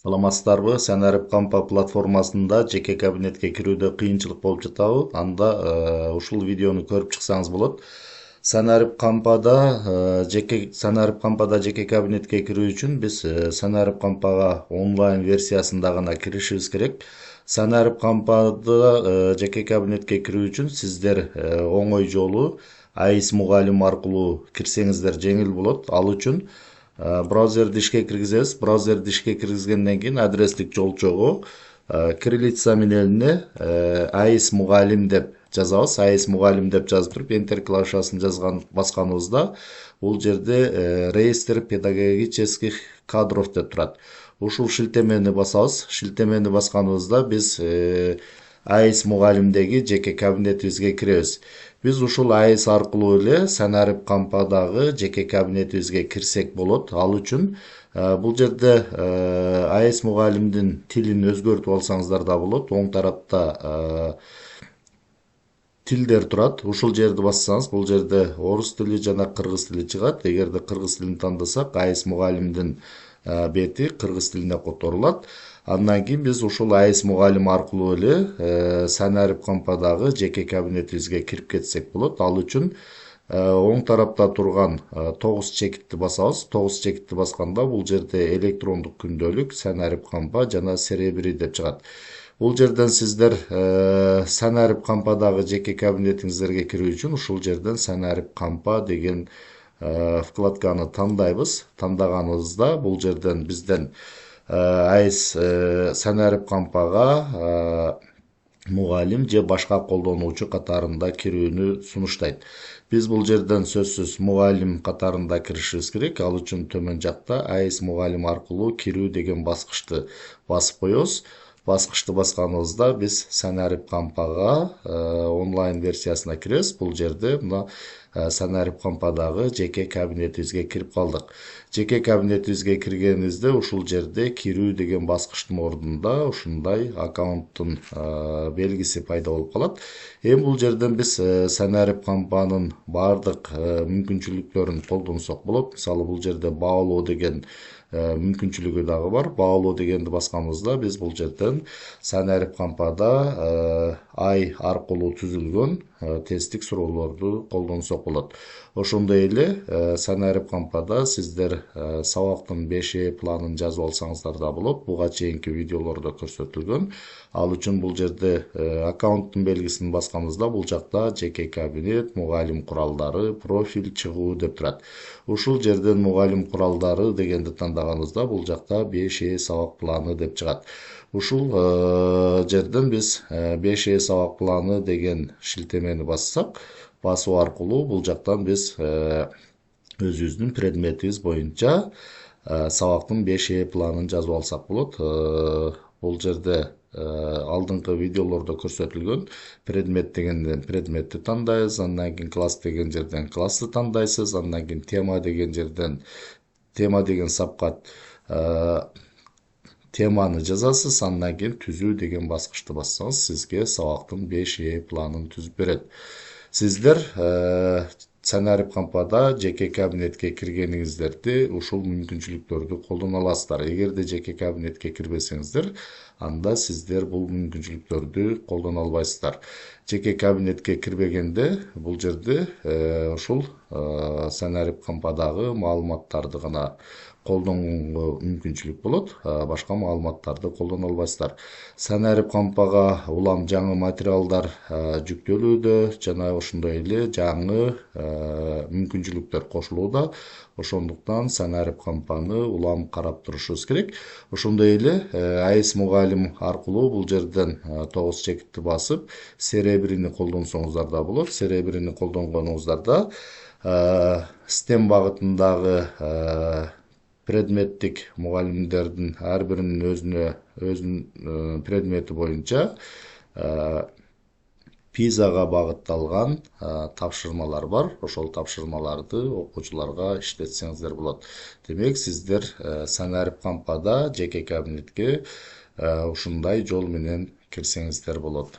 Саламатсыздарбы? Санарип Кампа платформасында жеке кабинетке кирүүдө кыйынчылык болуп жатабы? Анда ушул видеону көрүп чыксаңыз болот. Санарип Кампада жеке кабинетке кирүү үчүн биз Санарип Кампага онлайн версиясында гана киришибиз керек. Санарип Кампада жеке кабинетке кирүү үчүн сиздер оңой жолу АИС мугалим аркылуу кирсеңиздер жеңил болот. Ал үчүн браузерди ишке киргизебиз. Браузерди ишке киргизгенден кийин адрестик жолчого кириллица менен эле АИС мугалим деп жазабыз. АИС мугалим деп жазып туруп Enter клавишасын басканыбызда бул жерде реестр педагогических кадров деп турат. Ушул шилтемени басабыз. Шилтемени басканыбызда биз АИС мугалимдеги жеке кабинетибизге киребиз. Биз ушул АИС аркылуу эле Санарип Кампадагы жеке кабинетибизге кирсек болот. Ал үчүн бул жерде АИС мугалимдин тилин өзгөртүп алсаңыздар да болот. Оң тарапта тилдер турат. Ушул жерди бассаңыз, бул жерде орус тили жана кыргыз тили чыгат. Эгерде кыргыз тилин тандасак, АИС мугалимдин бети кыргыз тилине которулат. Андан кийин биз ушул АИС мугалим аркылуу эле Санарип Кампадагы жеке кабинетибизге кирип кетсек болот. Ал үчүн оң тарапта турган 9 чекитти басабыз. 9 чекитти басканда бул жерде электрондук күндөлүк, Санарип Кампа жана серебри деп чыгат. Бул жерден сиздер Санарип Кампадагы жеке кабинетиңиздерге кирүү үчүн ушул жерден Санарип Кампа деген вкладканы тандайбыз. Тандаганыбызда бул жерден бизден АИС Санарип Кампага мугалим же башка колдонуучу катарында кирүүнү сунуштайт. Биз бул жерден сөзсүз мугалим катарында киришибиз керек. Ал үчүн төмөн жакта АИС мугалим аркылуу кирүү деген баскычты басып коебуз. Баскычты басканыбызда биз Санарип Кампага онлайн версиясына киребиз. Бул жерде мына Санарип Кампадагы жеке кабинетибизге кирип калдык. Жеке кабинетибизге киргенибизде ушул жерде кирүү деген баскычтын ордунда ушундай аккаунттун белгиси пайда болуп калат. Эми бул жерден биз Санарип Кампанын баардык мүмкүнчүлүктөрүн колдонсок болот. Мисалы бул жерде баалоо деген мүмкүнчүлүгү дагы бар. Баалоо дегенди басканыбызда биз бул жерден Санарип Кампада ай аркылуу түзүлгөн тесттик суроолорду колдонсок болот. Ошондой эле Санарип Кампада сиздер сабактын 5 планын жазып алсаңыздар да болот. Буга чейинки видеолордо көрсөтүлгөн. Ал үчүн бул жерде аккаунттун белгисин басканыбызда бул жакта жеке кабинет, мугалим куралдары, профиль чыгуу деп турат. Ушул жерден мугалим куралдары дегенди тандаганыбызда бул жакта 5 сабак планы деп чыгат. Ушул жерден биз 5 сабак планы деген шилтемени бассак, басуу аркылуу бул жактан биз өзүбүздүн предметибиз боюнча сабактын 5 планын жазып алсак болот. Бул жерде алдыңкы видеолордо көрсөтүлгөн предмет дегенден предметти тандайсыз, андан кийин класс деген жерден классты тандайсыз, андан кийин тема деген жерден тема деген сапка теманы жазасыз, андан кийин түзүү деген баскычты бассаңыз, сизге сабактын 5 планын түзүп берет. Сиздер Санарип Кампада жеке кабинетке киргениңиздерди ушул мүмкүнчүлүктөрдү колдоно аласыздар. Эгерде жеке кабинетке кирбесеңиздер, анда сиздер бул мүмкүнчүлүктөрдү колдоно албайсыздар. Жеке кабинетке кирбегенде бул жерде ушул Санарип Кампадагы маалыматтарды гана колдонууга мүмкүнчүлүк болот. Башка маалыматтарды колдоно албайсыздар. Санарип Кампага улам жаңы материалдар жүктөлүүдө жана ошондой эле жаңы мүмкүнчүлүктөр кошулууда. Ошондуктан Санарип Кампаны улам карап турушубуз керек. Ошондой эле АИС мугалим аркылуу бул жерден 9 чекитти басып, серебрини колдонсоңуздар да болот. Серебрини колдонгонуңуздарда STEM багытындагы предметтик мугалимдердин ар биринин өзүнүн предмети боюнча PISA-га багытталган тапшырмалар бар. Ошол тапшырмаларды окуучуларга иштетсеңиздер болот. Демек, сиздер Санарип Кампада жеке кабинетке ушундай жол менен кирсеңиздер болот.